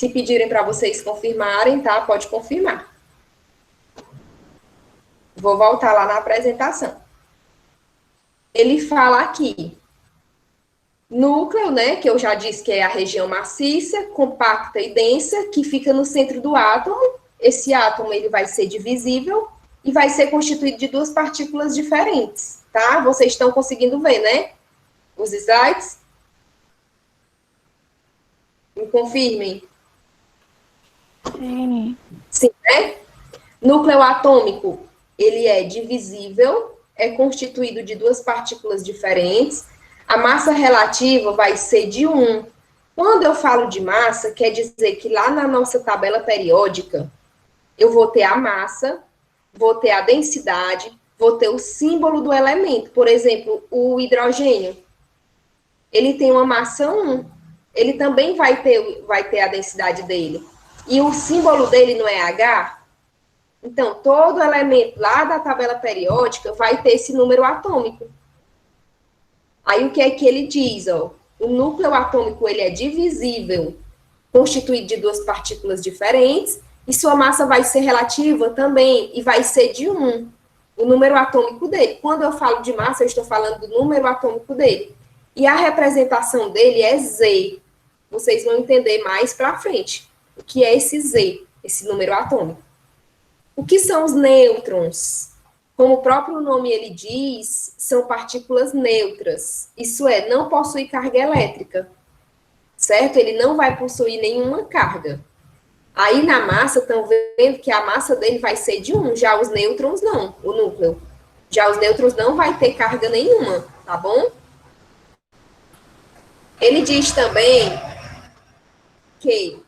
Se pedirem para vocês confirmarem, tá? Pode confirmar. Vou voltar lá na apresentação. Ele fala aqui, núcleo, né, que eu já disse que é a região maciça, compacta e densa, que fica no centro do átomo. Esse átomo ele vai ser divisível e vai ser constituído de duas partículas diferentes, tá? Vocês estão conseguindo ver, né? Os slides? Me confirmem. Sim. Sim, né? Núcleo atômico, ele é divisível, é constituído de duas partículas diferentes. A massa relativa vai ser de 1. Quando eu falo de massa, quer dizer que lá na nossa tabela periódica, eu vou ter a massa, vou ter a densidade, vou ter o símbolo do elemento. Por exemplo, o hidrogênio, ele tem uma massa 1. Ele também vai ter a densidade dele. E o símbolo dele não é H? Então, todo elemento lá da tabela periódica vai ter esse número atômico. Aí, o que é que ele diz? Ó? O núcleo atômico ele é divisível, constituído de duas partículas diferentes, e sua massa vai ser relativa também, e vai ser de 1, o número atômico dele. Quando eu falo de massa, eu estou falando do número atômico dele. E a representação dele é Z. Vocês vão entender mais para frente o que é esse Z, esse número atômico. O que são os nêutrons? Como o próprio nome ele diz, são partículas neutras. Isso é, não possui carga elétrica, certo? Ele não vai possuir nenhuma carga. Aí na massa, estão vendo que a massa dele vai ser de 1, já os nêutrons não, o núcleo. Já os nêutrons não vai ter carga nenhuma, tá bom? Ele diz também que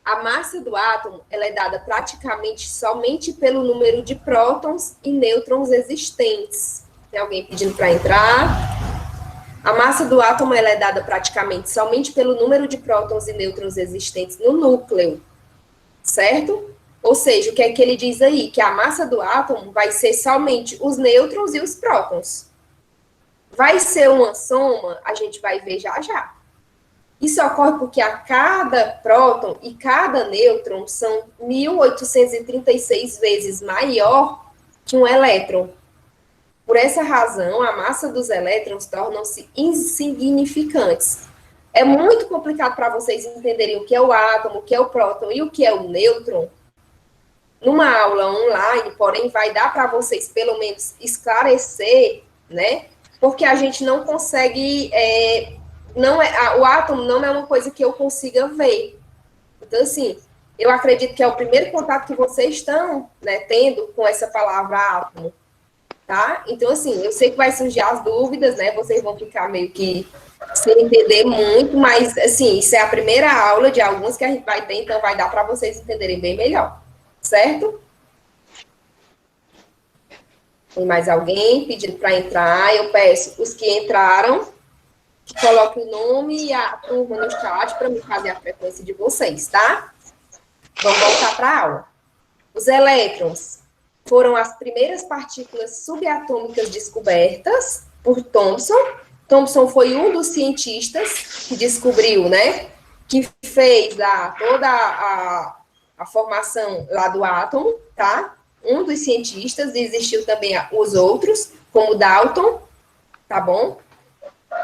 a massa do átomo ela é dada praticamente somente pelo número de prótons e nêutrons existentes. Tem alguém pedindo para entrar? A massa do átomo ela é dada praticamente somente pelo número de prótons e nêutrons existentes no núcleo, certo? Ou seja, o que é que ele diz aí? Que a massa do átomo vai ser somente os nêutrons e os prótons. Vai ser uma soma? A gente vai ver já já. Isso ocorre porque a cada próton e cada nêutron são 1.836 vezes maior que um elétron. Por essa razão, a massa dos elétrons tornam-se insignificantes. É muito complicado para vocês entenderem o que é o átomo, o que é o próton e o que é o nêutron. Numa aula online, porém, vai dar para vocês, pelo menos, esclarecer, né? Porque a gente não consegue... o átomo não é uma coisa que eu consiga ver. Então, assim, eu acredito que é o primeiro contato que vocês estão, né, tendo com essa palavra átomo, tá? Então, assim, eu sei que vai surgir as dúvidas, né, vocês vão ficar meio que sem entender muito, mas, assim, isso é a primeira aula de alguns que a gente vai ter, então vai dar para vocês entenderem bem melhor, certo? Tem mais alguém pedindo para entrar? Eu peço os que entraram, que coloque o nome e a turma no chat para me fazer a frequência de vocês, tá? Vamos voltar para a aula. Os elétrons foram as primeiras partículas subatômicas descobertas por Thomson. Thomson foi um dos cientistas que descobriu, né? Que fez toda a formação lá do átomo, tá? Um dos cientistas, e existiu também os outros, como Dalton, tá bom?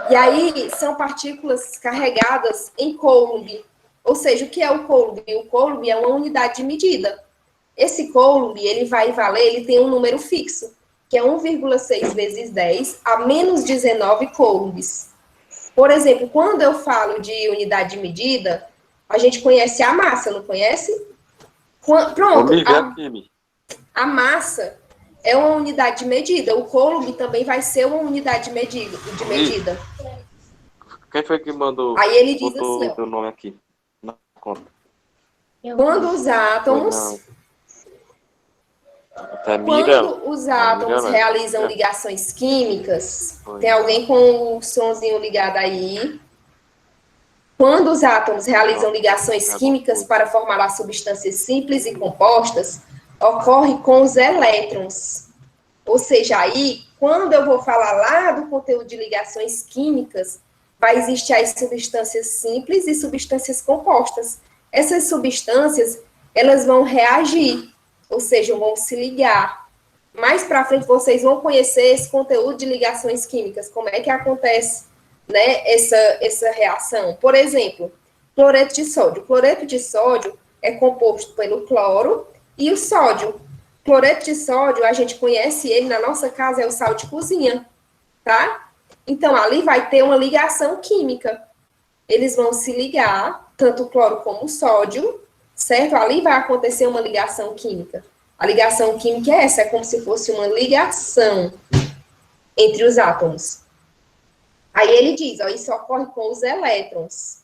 E aí, são partículas carregadas em Coulomb. Ou seja, o que é o Coulomb? O Coulomb é uma unidade de medida. Esse Coulomb, ele vai valer, ele tem um número fixo, que é 1,6 vezes 10 a menos 19 coulombs. Por exemplo, quando eu falo de unidade de medida, a gente conhece a massa, não conhece? Pronto, a massa é uma unidade de medida. O Coulomb também vai ser uma unidade de medida. Quem foi que mandou? Aí ele diz assim, ó, o nome aqui na conta. Quando os átomos realizam ligações químicas, tem alguém com o sonzinho ligado aí? Quando os átomos realizam ligações químicas para formar as substâncias simples e compostas, ocorre com os elétrons. Ou seja, aí, quando eu vou falar lá do conteúdo de ligações químicas, vai existir as substâncias simples e substâncias compostas. Essas substâncias, elas vão reagir, ou seja, vão se ligar. Mais para frente, vocês vão conhecer esse conteúdo de ligações químicas, como é que acontece, né, essa reação. Por exemplo, cloreto de sódio. O cloreto de sódio é composto pelo cloro e o sódio. Cloreto de sódio, a gente conhece ele na nossa casa, é o sal de cozinha, tá? Então, ali vai ter uma ligação química. Eles vão se ligar, tanto o cloro como o sódio, certo? Ali vai acontecer uma ligação química. A ligação química é essa, é como se fosse uma ligação entre os átomos. Aí ele diz, ó, isso ocorre com os elétrons.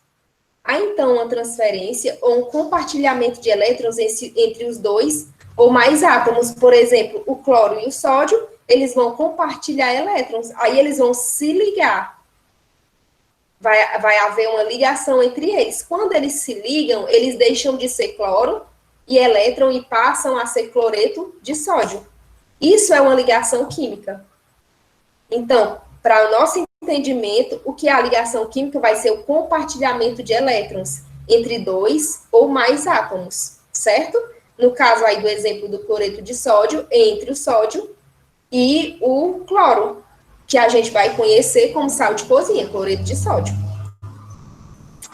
Há, então, uma transferência ou um compartilhamento de elétrons entre os dois ou mais átomos. Por exemplo, o cloro e o sódio, eles vão compartilhar elétrons. Aí eles vão se ligar. Vai haver uma ligação entre eles. Quando eles se ligam, eles deixam de ser cloro e elétron e passam a ser cloreto de sódio. Isso é uma ligação química. Então, para o nosso entendimento, o que é a ligação química vai ser o compartilhamento de elétrons entre dois ou mais átomos, certo? No caso aí do exemplo do cloreto de sódio, entre o sódio e o cloro, que a gente vai conhecer como sal de cozinha, cloreto de sódio.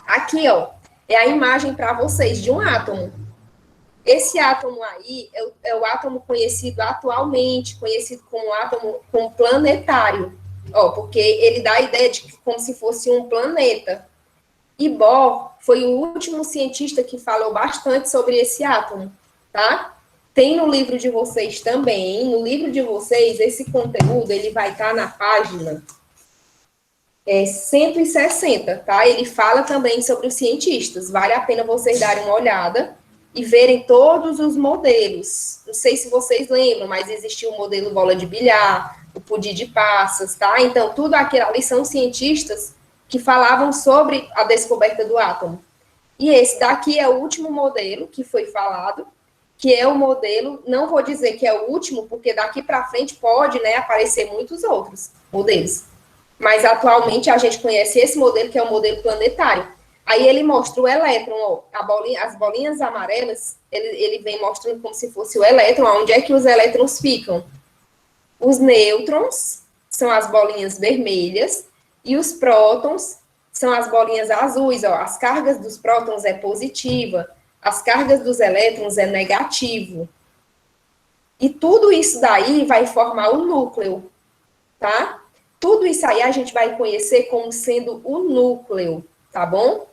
Aqui, ó, é a imagem para vocês de um átomo. Esse átomo aí é o átomo conhecido atualmente, conhecido como átomo planetário, ó, porque ele dá a ideia de como se fosse um planeta. E Bohr foi o último cientista que falou bastante sobre esse átomo, tá? Tem no livro de vocês também, no livro de vocês, esse conteúdo, ele vai estar na página 160, tá? Ele fala também sobre os cientistas, vale a pena vocês darem uma olhada e verem todos os modelos. Não sei se vocês lembram, mas existiu o modelo bola de bilhar, o pudim de passas, tá? Então, tudo aquilo ali são cientistas que falavam sobre a descoberta do átomo. E esse daqui é o último modelo que foi falado, que é o modelo, não vou dizer que é o último, porque daqui para frente pode, né, aparecer muitos outros modelos. Mas atualmente a gente conhece esse modelo, que é o modelo planetário. Aí ele mostra o elétron, ó, as bolinhas amarelas, ele vem mostrando como se fosse o elétron, onde é que os elétrons ficam. Os nêutrons são as bolinhas vermelhas, e os prótons são as bolinhas azuis, ó. As cargas dos prótons é positiva, as cargas dos elétrons é negativo. E tudo isso daí vai formar o núcleo, tá? Tudo isso aí a gente vai conhecer como sendo o núcleo, tá bom?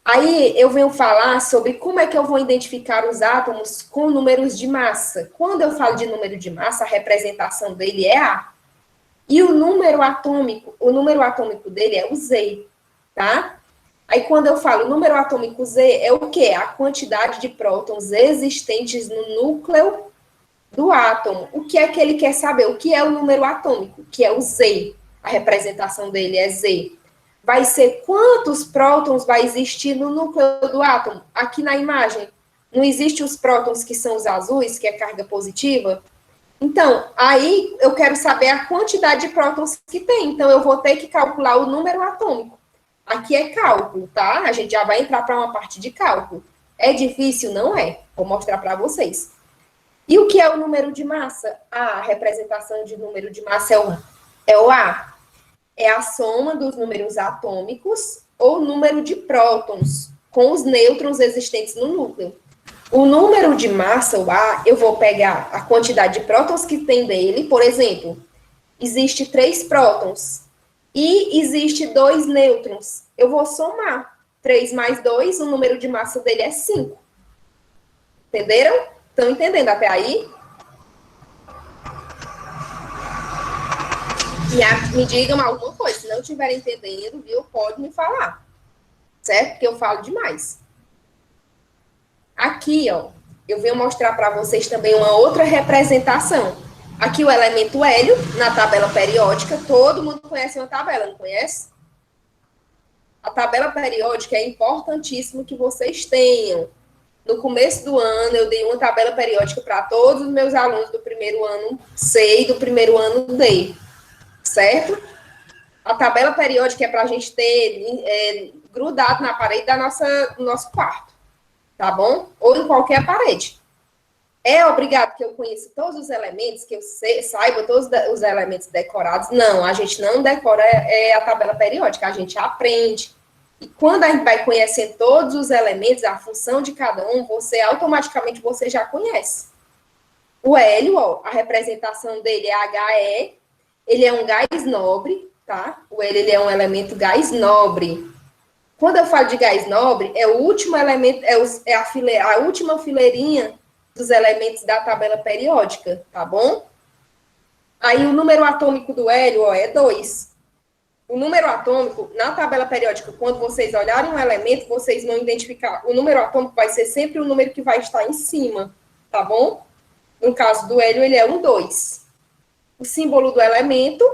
Aí eu venho falar sobre como é que eu vou identificar os átomos com números de massa. Quando eu falo de número de massa, a representação dele é A. E o número atômico dele é o Z, tá? Aí quando eu falo número atômico Z, é o quê? A quantidade de prótons existentes no núcleo do átomo. O que é que ele quer saber? O que é o número atômico? Que é o Z. A representação dele é Z. Vai ser quantos prótons vai existir no núcleo do átomo? Aqui na imagem, não existe os prótons que são os azuis, que é carga positiva? Então, aí eu quero saber a quantidade de prótons que tem. Então, eu vou ter que calcular o número atômico. Aqui é cálculo, tá? A gente já vai entrar para uma parte de cálculo. É difícil? Não é. Vou mostrar para vocês. E o que é o número de massa? A representação de número de massa é o A. É a soma dos números atômicos ou número de prótons com os nêutrons existentes no núcleo. O número de massa, o A, eu vou pegar a quantidade de prótons que tem dele. Por exemplo, existe 3 prótons e existe 2 nêutrons. Eu vou somar 3 mais 2, o número de massa dele é 5. Entenderam? Estão entendendo até aí? E me digam alguma coisa. Se não estiverem entendendo, viu, pode me falar. Certo? Porque eu falo demais. Aqui, ó, eu venho mostrar para vocês também uma outra representação. Aqui o elemento hélio, na tabela periódica. Todo mundo conhece uma tabela, não conhece? A tabela periódica é importantíssimo que vocês tenham. No começo do ano, eu dei uma tabela periódica para todos os meus alunos do primeiro ano C e do primeiro ano D. Certo? A tabela periódica é para a gente ter grudado na parede do nosso quarto, tá bom? Ou em qualquer parede. É obrigado que eu conheça todos os elementos, que eu saiba todos os elementos decorados? Não, a gente não decora a tabela periódica, a gente aprende. E quando a gente vai conhecendo todos os elementos, a função de cada um, automaticamente você já conhece. O hélio, ó, a representação dele é HE, ele é um gás nobre, tá? O hélio, ele é um elemento gás nobre. Quando eu falo de gás nobre, é o último elemento, a última fileirinha dos elementos da tabela periódica, tá bom? Aí o número atômico do hélio, ó, é 2. O número atômico, na tabela periódica, quando vocês olharem um elemento, vocês vão identificar. O número atômico vai ser sempre o número que vai estar em cima, tá bom? No caso do hélio, ele é 2. O símbolo do elemento,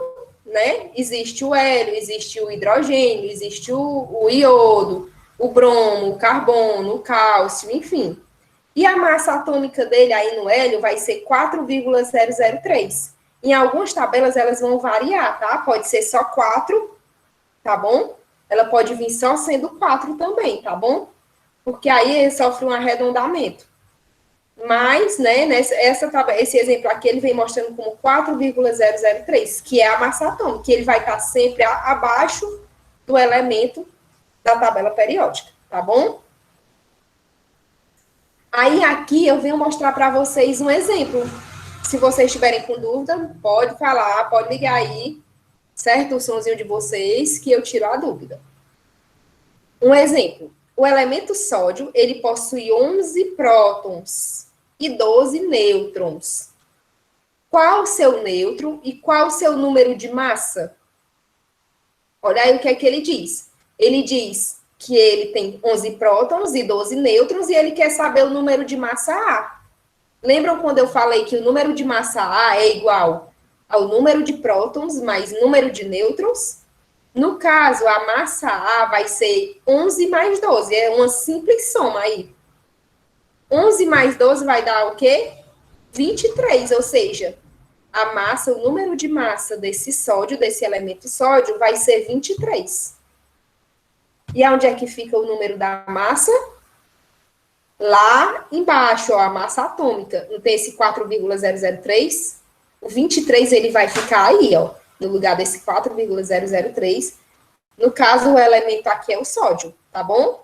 né? Existe o hélio, existe o hidrogênio, existe o iodo, o bromo, o carbono, o cálcio, enfim. E a massa atômica dele aí no hélio vai ser 4,003. Em algumas tabelas elas vão variar, tá? Pode ser só 4, tá bom? Ela pode vir só sendo 4 também, tá bom? Porque aí ele sofre um arredondamento. Mas, né, esse exemplo aqui, ele vem mostrando como 4,003, que é a massa atômica, que ele vai estar sempre abaixo do elemento da tabela periódica, tá bom? Aí, aqui, eu venho mostrar para vocês um exemplo. Se vocês estiverem com dúvida, pode falar, pode ligar aí, certo? O somzinho de vocês, que eu tiro a dúvida. Um exemplo. O elemento sódio, ele possui 11 prótons e 12 nêutrons. Qual o seu nêutron e qual o seu número de massa? Olha aí o que é que ele diz. Ele diz que ele tem 11 prótons e 12 nêutrons e ele quer saber o número de massa A. Lembram quando eu falei que o número de massa A é igual ao número de prótons mais número de nêutrons? No caso, a massa A vai ser 11 mais 12. É uma simples soma aí. 11 mais 12 vai dar o quê? 23, ou seja, a massa, o número de massa desse sódio, desse elemento sódio, vai ser 23. E aonde é que fica o número da massa? Lá embaixo, ó, a massa atômica. Não tem esse 4,003? O 23, ele vai ficar aí, ó, no lugar desse 4,003. No caso, o elemento aqui é o sódio, tá bom?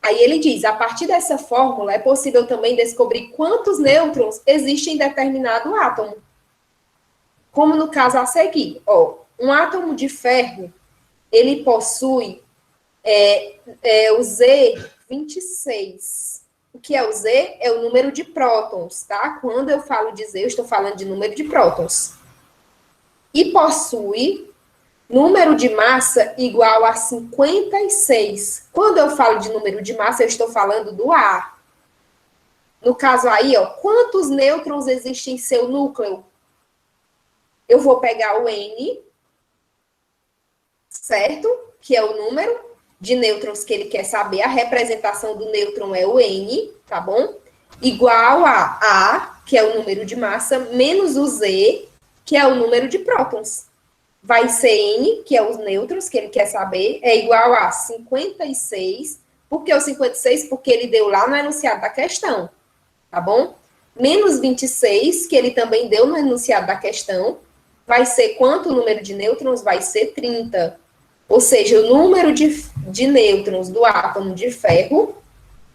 Aí ele diz, a partir dessa fórmula, é possível também descobrir quantos nêutrons existem em determinado átomo. Como no caso a seguir, ó, um átomo de ferro, ele possui o Z26. O que é o Z? É o número de prótons, tá? Quando eu falo de Z, eu estou falando de número de prótons. E possui número de massa igual a 56. Quando eu falo de número de massa, eu estou falando do A. No caso aí, ó, quantos nêutrons existem em seu núcleo? Eu vou pegar o N, certo? Que é o número de nêutrons que ele quer saber. A representação do nêutron é o N, tá bom? Igual a A, que é o número de massa, menos o Z, que é o número de prótons. Vai ser N, que é os nêutrons que ele quer saber, é igual a 56. Por que o 56? Porque ele deu lá no enunciado da questão, tá bom? Menos 26, que ele também deu no enunciado da questão, vai ser quanto o número de nêutrons? Vai ser 30. Ou seja, o número de nêutrons do átomo de ferro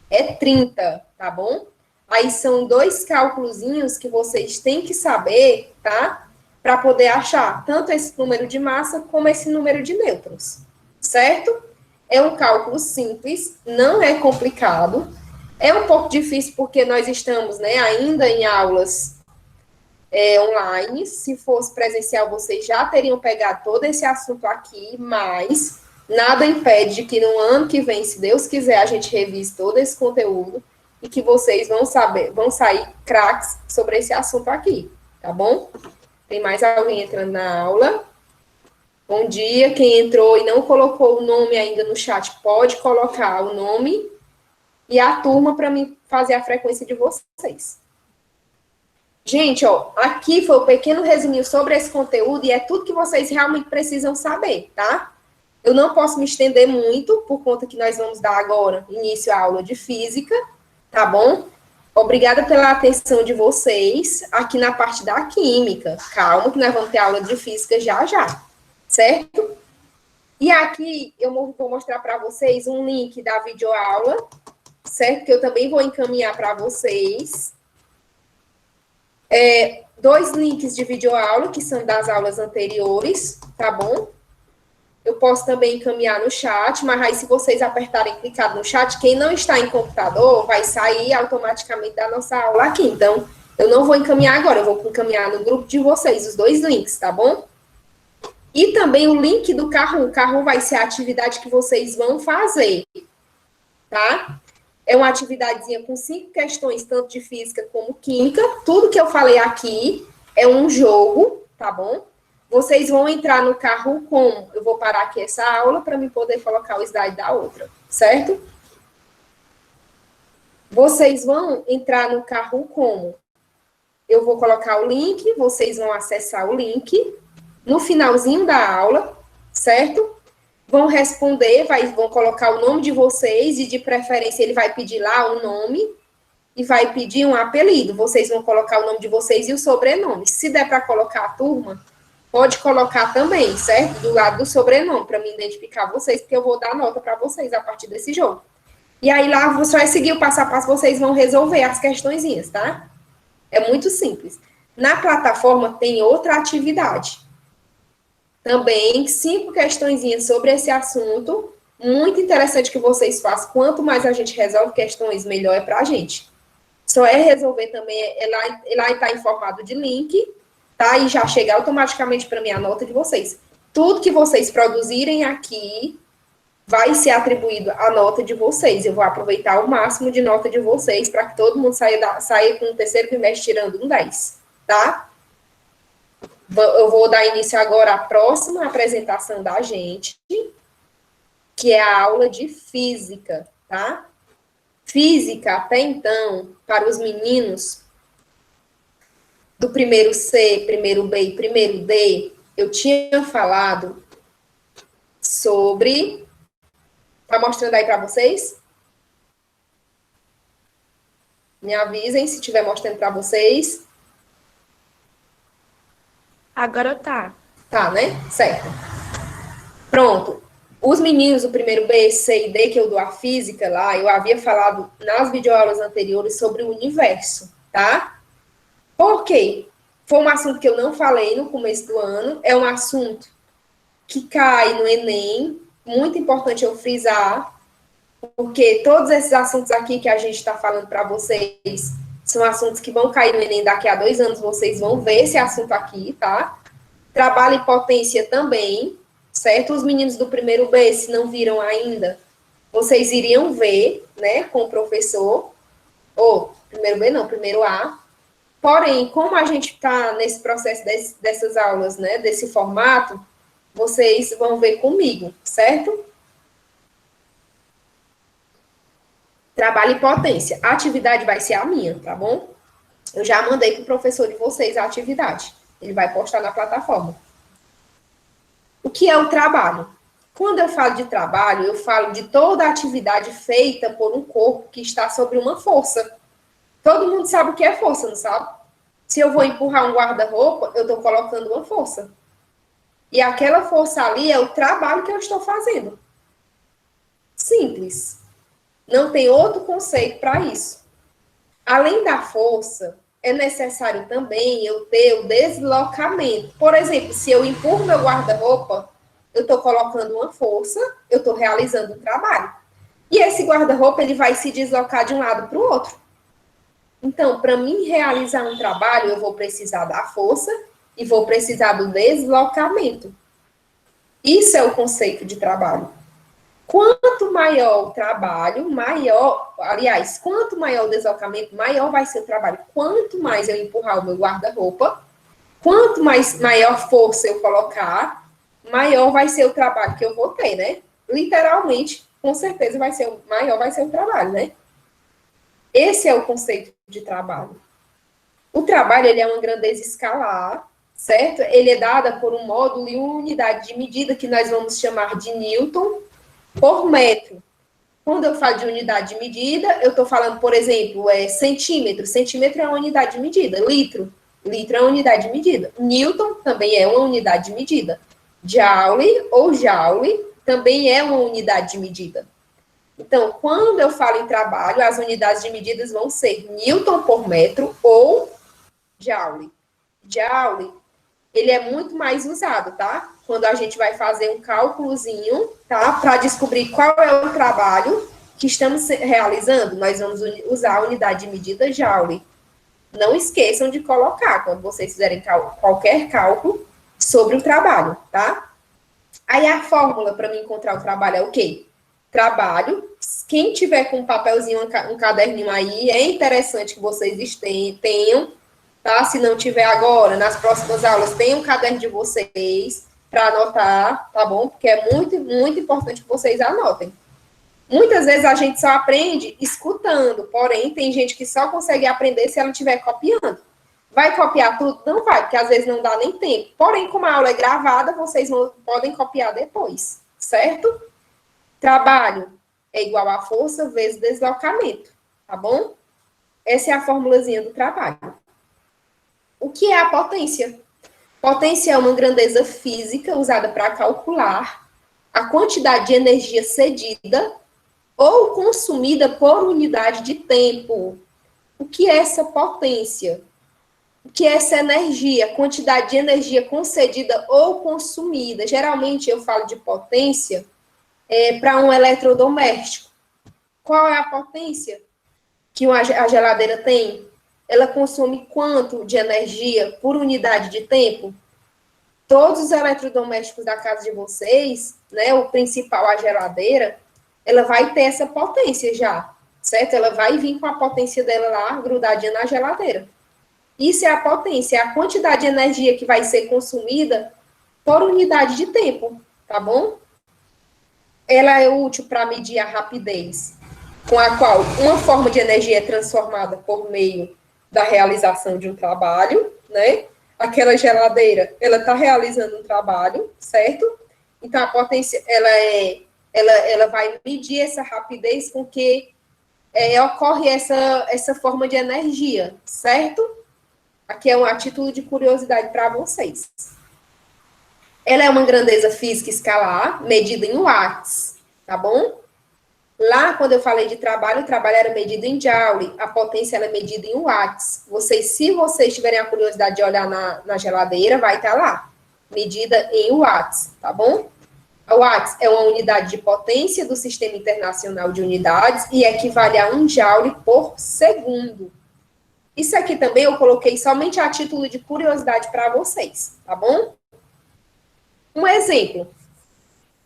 é 30, tá bom? Aí são 2 cálculozinhos que vocês têm que saber, tá? Para poder achar tanto esse número de massa como esse número de nêutrons, certo? É um cálculo simples, não é complicado. É um pouco difícil porque nós estamos, né, ainda em aulas online. Se fosse presencial, vocês já teriam pegado todo esse assunto aqui, mas nada impede de que no ano que vem, se Deus quiser, a gente revise todo esse conteúdo e que vocês vão sair craques sobre esse assunto aqui, tá bom? Tem mais alguém entrando na aula? Bom dia, quem entrou e não colocou o nome ainda no chat, pode colocar o nome e a turma para mim fazer a frequência de vocês. Gente, ó, aqui foi um pequeno resuminho sobre esse conteúdo e é tudo que vocês realmente precisam saber, tá? Eu não posso me estender muito, por conta que nós vamos dar agora início à aula de física, tá bom? Obrigada pela atenção de vocês aqui na parte da química. Calma que nós vamos ter aula de física já já, certo? E aqui eu vou mostrar para vocês um link da videoaula, certo? Que eu também vou encaminhar para vocês. Dois links de videoaula, que são das aulas anteriores, tá bom? Eu posso também encaminhar no chat, mas aí se vocês apertarem clicar no chat, quem não está em computador vai sair automaticamente da nossa aula aqui. Então, eu não vou encaminhar agora, eu vou encaminhar no grupo de vocês os dois links, tá bom? E também o link do Kahoot. O Kahoot vai ser a atividade que vocês vão fazer, tá? É uma atividadezinha com 5 questões, tanto de física como química. Tudo que eu falei aqui é um jogo, tá bom? Vocês vão entrar no Kahoot como? Eu vou parar aqui essa aula para me poder colocar o slide da outra, certo? Vocês vão entrar no Kahoot como? Eu vou colocar o link, vocês vão acessar o link no finalzinho da aula, certo? Vão responder, vão colocar o nome de vocês e, de preferência, ele vai pedir lá o nome e vai pedir um apelido. Vocês vão colocar o nome de vocês e o sobrenome. Se der para colocar a turma, pode colocar também, certo? Do lado do sobrenome, para me identificar vocês, porque eu vou dar nota para vocês a partir desse jogo. E aí lá, você vai seguir o passo a passo, vocês vão resolver as questõezinhas, tá? É muito simples. Na plataforma tem outra atividade. Também 5 questõezinhas sobre esse assunto. Muito interessante que vocês façam. Quanto mais a gente resolve questões, melhor é para a gente. Só é resolver também, lá está informado de link, tá? E já chega automaticamente para mim a nota de vocês. Tudo que vocês produzirem aqui vai ser atribuído a nota de vocês. Eu vou aproveitar o máximo de nota de vocês para que todo mundo saia com o terceiro bimestre tirando um 10, tá? Eu vou dar início agora à próxima apresentação da gente, que é a aula de física, tá? Física, até então, para os meninos do primeiro C, primeiro B e primeiro D, eu tinha falado sobre... Tá mostrando aí para vocês? Me avisem se estiver mostrando para vocês. Agora tá. Tá, né? Certo. Pronto. Os meninos do primeiro B, C e D, que eu dou a física lá, eu havia falado nas videoaulas anteriores sobre o universo, tá? Por quê? Foi um assunto que eu não falei no começo do ano, é um assunto que cai no Enem, muito importante eu frisar, porque todos esses assuntos aqui que a gente está falando para vocês são assuntos que vão cair no Enem daqui a 2 anos, vocês vão ver esse assunto aqui, tá? Trabalho e potência também, certo? Os meninos do primeiro B, se não viram ainda, vocês iriam ver, né, com o professor, ou primeiro B não, primeiro A. Porém, como a gente está nesse processo dessas aulas, né, desse formato, vocês vão ver comigo, certo? Trabalho e potência. A atividade vai ser a minha, tá bom? Eu já mandei para o professor de vocês a atividade. Ele vai postar na plataforma. O que é o trabalho? Quando eu falo de trabalho, eu falo de toda a atividade feita por um corpo que está sobre uma força. Todo mundo sabe o que é força, não sabe? Se eu vou empurrar um guarda-roupa, eu estou colocando uma força. E aquela força ali é o trabalho que eu estou fazendo. Simples. Não tem outro conceito para isso. Além da força, é necessário também eu ter o deslocamento. Por exemplo, se eu empurro meu guarda-roupa, eu estou colocando uma força, eu estou realizando um trabalho. E esse guarda-roupa, ele vai se deslocar de um lado para o outro. Então, para mim realizar um trabalho, eu vou precisar da força e vou precisar do deslocamento. Isso é o conceito de trabalho. Quanto maior o trabalho, quanto maior o deslocamento, maior vai ser o trabalho. Quanto mais eu empurrar o meu guarda-roupa, quanto maior força eu colocar, maior vai ser o trabalho que eu vou ter, né? Literalmente, com certeza, maior vai ser o trabalho, né? Esse é o conceito de trabalho. O trabalho, ele é uma grandeza escalar, certo? Ele é dada por um módulo e uma unidade de medida que nós vamos chamar de Newton por metro. Quando eu falo de unidade de medida, eu estou falando, por exemplo, centímetro. Centímetro é uma unidade de medida. Litro. Litro é uma unidade de medida. Newton também é uma unidade de medida. Joule ou joule também é uma unidade de medida. Então, quando eu falo em trabalho, as unidades de medidas vão ser Newton por metro ou Joule. Joule, ele é muito mais usado, tá? Quando a gente vai fazer um cálculozinho, tá? Para descobrir qual é o trabalho que estamos realizando, nós vamos usar a unidade de medida Joule. Não esqueçam de colocar, quando vocês fizerem qualquer cálculo sobre o trabalho, tá? Aí a fórmula para me encontrar o trabalho é o quê? Trabalho. Quem tiver com um papelzinho, um caderninho aí, é interessante que vocês tenham, tá? Se não tiver agora, nas próximas aulas, tenham um caderno de vocês para anotar, tá bom? Porque é muito, muito importante que vocês anotem. Muitas vezes a gente só aprende escutando, porém, tem gente que só consegue aprender se ela estiver copiando. Vai copiar tudo? Não vai, porque às vezes não dá nem tempo. Porém, como a aula é gravada, vocês podem copiar depois, certo? Trabalho é igual a força vezes deslocamento, tá bom? Essa é a formulazinha do trabalho. O que é a potência? Potência é uma grandeza física usada para calcular a quantidade de energia cedida ou consumida por unidade de tempo. O que é essa potência? O que é essa energia? Quantidade de energia concedida ou consumida. Geralmente eu falo de potência para um eletrodoméstico. Qual é a potência que a geladeira tem? Ela consome quanto de energia por unidade de tempo? Todos os eletrodomésticos da casa de vocês, né, o principal, a geladeira, ela vai ter essa potência já, certo? Ela vai vir com a potência dela lá, grudadinha na geladeira. Isso é a potência, é a quantidade de energia que vai ser consumida por unidade de tempo, tá bom? Ela é útil para medir a rapidez, com a qual uma forma de energia é transformada por meio da realização de um trabalho, né? Aquela geladeira, ela está realizando um trabalho, certo? Então, a potência, ela vai medir essa rapidez com que ocorre essa forma de energia, certo? Aqui é um título de curiosidade para vocês. Ela é uma grandeza física escalar, medida em watts, tá bom? Lá, quando eu falei de trabalho, o trabalho era medido em joule, a potência era medida em watts. Se vocês tiverem a curiosidade de olhar na geladeira, vai estar lá, medida em watts, tá bom? A watts é uma unidade de potência do Sistema Internacional de Unidades e equivale a 1 joule por segundo. Isso aqui também eu coloquei somente a título de curiosidade para vocês, tá bom? Um exemplo.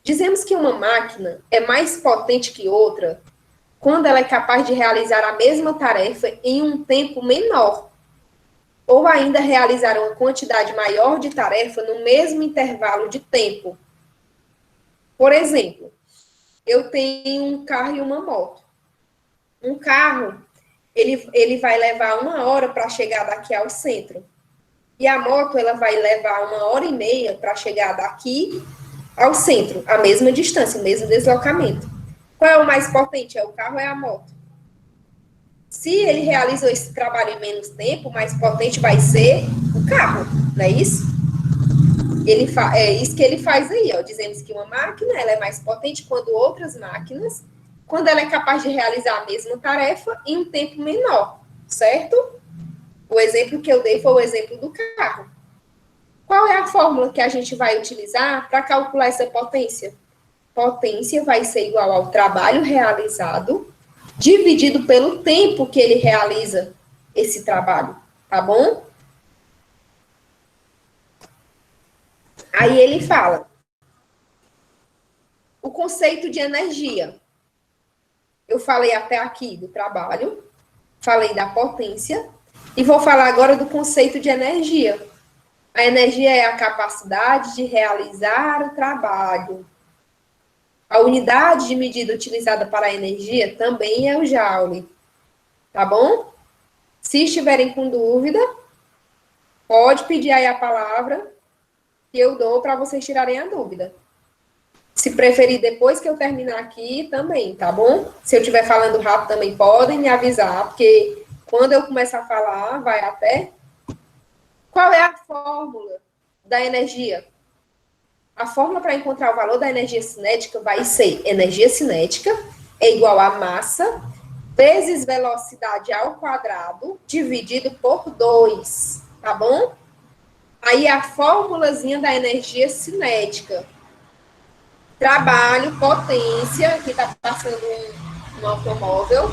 Dizemos que uma máquina é mais potente que outra quando ela é capaz de realizar a mesma tarefa em um tempo menor, ou ainda realizar uma quantidade maior de tarefa no mesmo intervalo de tempo. Por exemplo, eu tenho um carro e uma moto. Um carro, ele vai levar 1 hora para chegar daqui ao centro. E a moto, ela vai levar 1 hora e meia para chegar daqui ao centro, a mesma distância, o mesmo deslocamento. Qual é o mais potente? É o carro ou é a moto? Se ele realizou esse trabalho em menos tempo, o mais potente vai ser o carro, não é isso? É isso que ele faz aí, ó. Dizemos que uma máquina ela é mais potente quando outras máquinas, quando ela é capaz de realizar a mesma tarefa em um tempo menor, certo? O exemplo que eu dei foi o exemplo do carro. Qual é a fórmula que a gente vai utilizar para calcular essa potência? Potência vai ser igual ao trabalho realizado dividido pelo tempo que ele realiza esse trabalho, tá bom? Aí ele fala o conceito de energia. Eu falei até aqui do trabalho, falei da potência e vou falar agora do conceito de energia. A energia é a capacidade de realizar o trabalho. A unidade de medida utilizada para a energia também é o joule. Tá bom? Se estiverem com dúvida, pode pedir aí a palavra que eu dou para vocês tirarem a dúvida. Se preferir depois que eu terminar aqui, também, tá bom? Se eu estiver falando rápido, também podem me avisar, porque quando eu começar a falar, vai até... Qual é a fórmula da energia? A fórmula para encontrar o valor da energia cinética vai ser energia cinética é igual a massa vezes velocidade ao quadrado dividido por 2, tá bom? Aí a fórmulazinha da energia cinética. Trabalho, potência, aqui está passando um automóvel.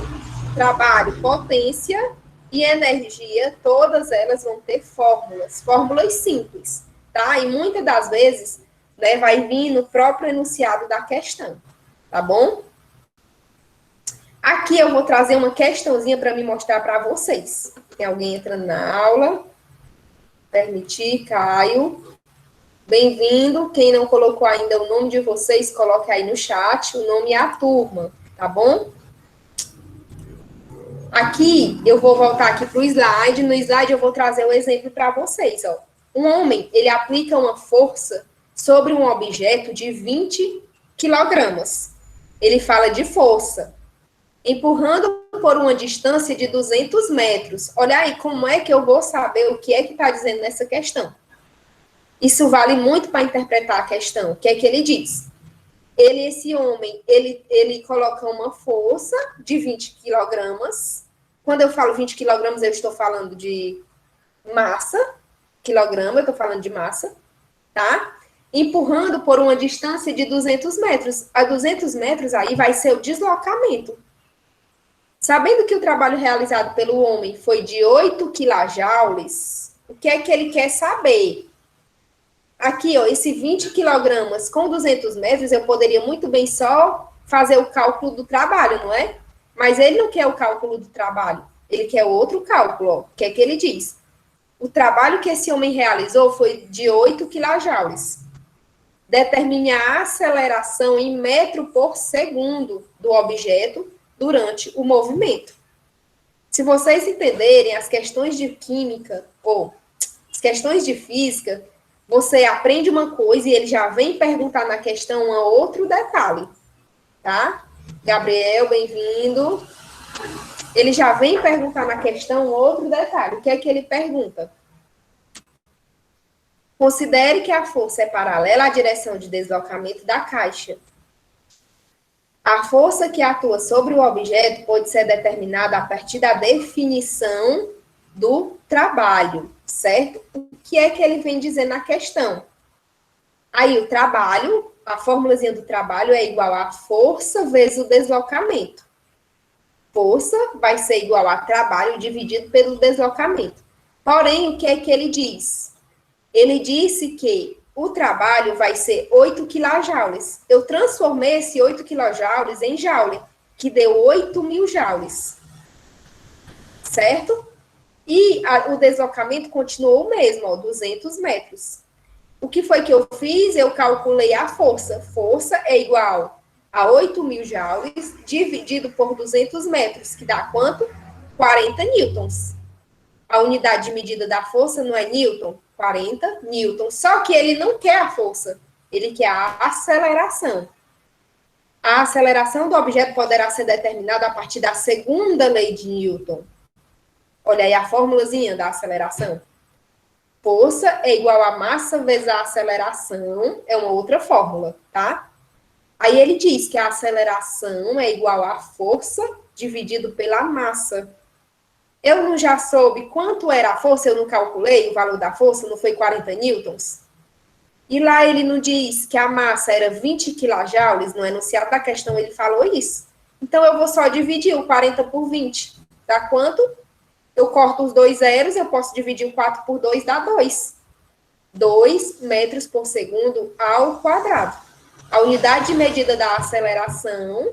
Trabalho, potência e energia, todas elas vão ter fórmulas simples, tá? E muitas das vezes, né, vai vir no próprio enunciado da questão, tá bom? Aqui eu vou trazer uma questãozinha para me mostrar para vocês. Tem alguém entrando na aula? Permitir, Caio. Bem-vindo. Quem não colocou ainda o nome de vocês, coloque aí no chat, o nome e a turma, tá bom? Aqui, eu vou voltar aqui para o slide. No slide, eu vou trazer um exemplo para vocês. Ó. Um homem, ele aplica uma força sobre um objeto de 20 quilogramas. Ele fala de força, empurrando por uma distância de 200 metros. Olha aí, como é que eu vou saber o que é que está dizendo nessa questão? Isso vale muito para interpretar a questão. O que é que ele diz? Esse homem, ele coloca uma força de 20 quilogramas. Quando eu falo 20 quilogramas, eu estou falando de massa. Quilograma, eu estou falando de massa. Tá? Empurrando por uma distância de 200 metros. A 200 metros aí vai ser o deslocamento. Sabendo que o trabalho realizado pelo homem foi de 8 quilojoules, o que é que ele quer saber? Aqui, ó, esse 20 quilogramas com 200 metros, eu poderia muito bem só fazer o cálculo do trabalho, não é? Mas ele não quer o cálculo do trabalho, ele quer outro cálculo, ó. O que é que ele diz? O trabalho que esse homem realizou foi de 8 quilojoules. Determine a aceleração em metro por segundo do objeto durante o movimento. Se vocês entenderem as questões de química ou as questões de física, você aprende uma coisa e ele já vem perguntar na questão um outro detalhe, tá? Gabriel, bem-vindo. Ele já vem perguntar na questão um outro detalhe. O que é que ele pergunta? Considere que a força é paralela à direção de deslocamento da caixa. A força que atua sobre o objeto pode ser determinada a partir da definição do trabalho, certo? O que é que ele vem dizer na questão? Aí o trabalho, a formulazinha do trabalho é igual a força vezes o deslocamento. Força vai ser igual a trabalho dividido pelo deslocamento. Porém, o que é que ele diz? Ele disse que o trabalho vai ser 8 quilojoules. Eu transformei esse 8 quilojoules em joule, que deu 8.000 joules. Certo? E o deslocamento continuou o mesmo, ó, 200 metros. O que foi que eu fiz? Eu calculei a força. Força é igual a 8.000 joules dividido por 200 metros, que dá quanto? 40 newtons. A unidade de medida da força não é newton? 40 newtons. Só que ele não quer a força, ele quer a aceleração. A aceleração do objeto poderá ser determinada a partir da segunda lei de Newton. Olha aí a formulazinha da aceleração. Força é igual a massa vezes a aceleração, é uma outra fórmula, tá? Aí ele diz que a aceleração é igual a força dividido pela massa. Eu não já soube quanto era a força, eu não calculei o valor da força, não foi 40 newtons? E lá ele não diz que a massa era 20 quilojoules, no enunciado da questão ele falou isso. Então, eu vou só dividir o 40 por 20. Dá quanto? Eu corto os dois zeros, eu posso dividir o 4 por 2, dá 2. 2 metros por segundo ao quadrado. A unidade de medida da aceleração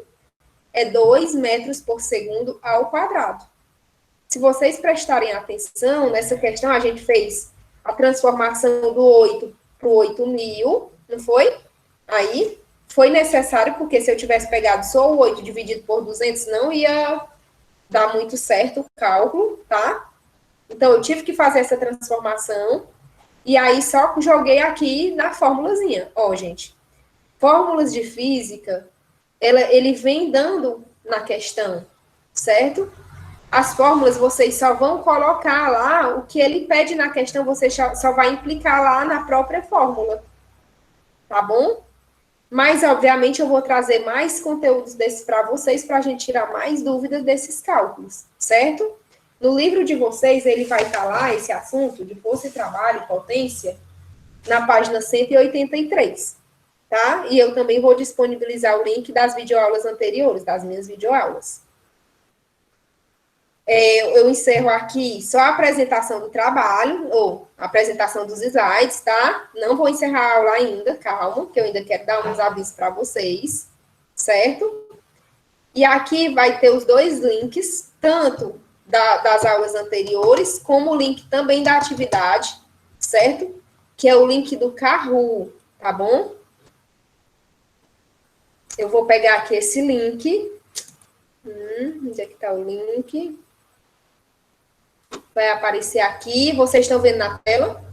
é 2 metros por segundo ao quadrado. Se vocês prestarem atenção, nessa questão a gente fez a transformação do 8 para o 8.000, não foi? Aí, foi necessário, porque se eu tivesse pegado só o 8 dividido por 200, não ia dar muito certo o cálculo, tá? Então, eu tive que fazer essa transformação, e aí só joguei aqui na formulazinha. Ó, gente, fórmulas de física, ele vem dando na questão, certo? As fórmulas vocês só vão colocar lá, o que ele pede na questão, você só vai implicar lá na própria fórmula, tá bom? Mas, obviamente, eu vou trazer mais conteúdos desses para vocês, para a gente tirar mais dúvidas desses cálculos, certo? No livro de vocês, ele vai estar lá, esse assunto de força e trabalho, potência, na página 183, tá? E eu também vou disponibilizar o link das videoaulas anteriores, das minhas videoaulas. Eu encerro aqui só a apresentação do trabalho, ou a apresentação dos slides, tá? Não vou encerrar a aula ainda, calma, que eu ainda quero dar uns avisos para vocês, certo? E aqui vai ter os dois links, tanto das aulas anteriores, como o link também da atividade, certo? Que é o link do Kahoot, tá bom? Eu vou pegar aqui esse link. Onde é que tá o link? Vai aparecer aqui. Vocês estão vendo na tela?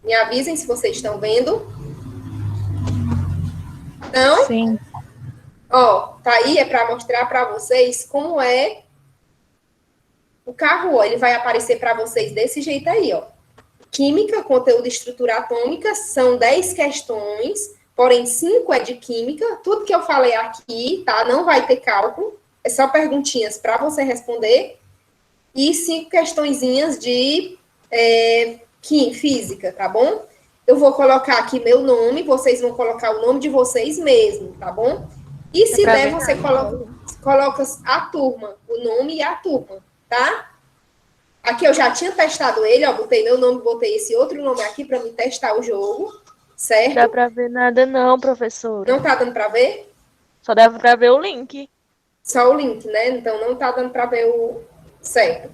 Me avisem se vocês estão vendo. Não? Sim. Ó, tá aí, é para mostrar para vocês como é o Kahoot. Ele vai aparecer para vocês desse jeito aí, ó. Química, conteúdo e estrutura atômica, são 10 questões, porém 5 é de química. Tudo que eu falei aqui, tá? Não vai ter cálculo, é só perguntinhas para você responder. E 5 questõezinhas de física, tá bom? Eu vou colocar aqui meu nome, vocês vão colocar o nome de vocês mesmo, tá bom? E se der, você coloca a turma, o nome e a turma, tá? Aqui eu já tinha testado ele, ó, botei meu nome, botei esse outro nome aqui para me testar o jogo, certo? Não dá pra ver nada não, professor. Não tá dando para ver? Só dá pra ver o link. Só o link, né? Então não tá dando para ver o certo.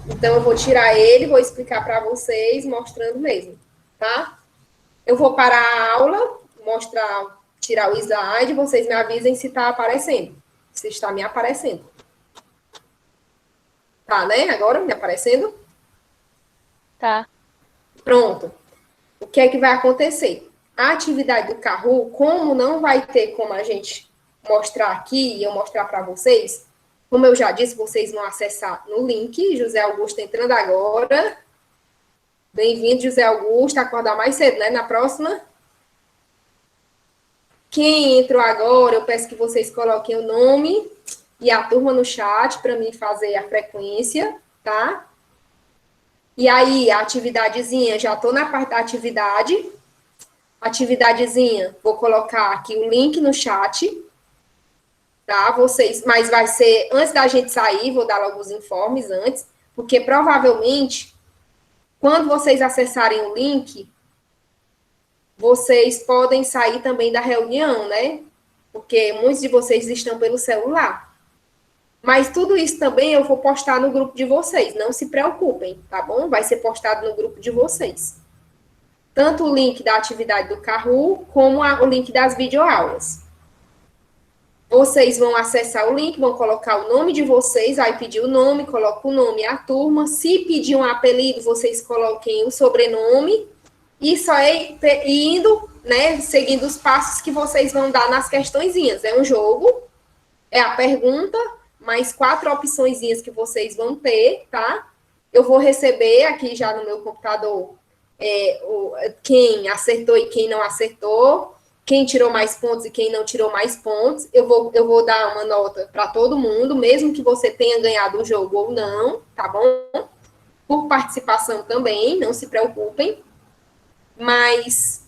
Então eu vou tirar ele, vou explicar para vocês, mostrando mesmo, tá? Eu vou parar a aula, tirar o slide, vocês me avisem se tá aparecendo, se está me aparecendo. Tá, né? Agora me aparecendo? Tá. Pronto. O que é que vai acontecer? A atividade do Kahoot, como não vai ter como a gente mostrar aqui e eu mostrar para vocês, como eu já disse, vocês vão acessar no link. José Augusto entrando agora. Bem-vindo, José Augusto. Acordar mais cedo, né? Na próxima. Quem entrou agora, eu peço que vocês coloquem o nome e a turma no chat para mim fazer a frequência, tá? E aí, a atividadezinha, já estou na parte da atividade. Atividadezinha, vou colocar aqui o link no chat, tá? Vocês, mas vai ser, antes da gente sair, vou dar logo os informes antes, porque provavelmente, quando vocês acessarem o link, vocês podem sair também da reunião, né? Porque muitos de vocês estão pelo celular. Mas tudo isso também eu vou postar no grupo de vocês, não se preocupem, tá bom? Vai ser postado no grupo de vocês. Tanto o link da atividade do Kahoot, como o link das videoaulas. Vocês vão acessar o link, vão colocar o nome de vocês, vai pedir o nome, coloca o nome e a turma. Se pedir um apelido, vocês coloquem o sobrenome. E só indo, né, seguindo os passos que vocês vão dar nas questõezinhas. É um jogo, é a pergunta, mais 4 opçõezinhas que vocês vão ter, tá? Eu vou receber aqui já no meu computador quem acertou e quem não acertou, quem tirou mais pontos e quem não tirou mais pontos. Eu vou dar uma nota para todo mundo, mesmo que você tenha ganhado o jogo ou não, tá bom? Por participação também, não se preocupem. Mas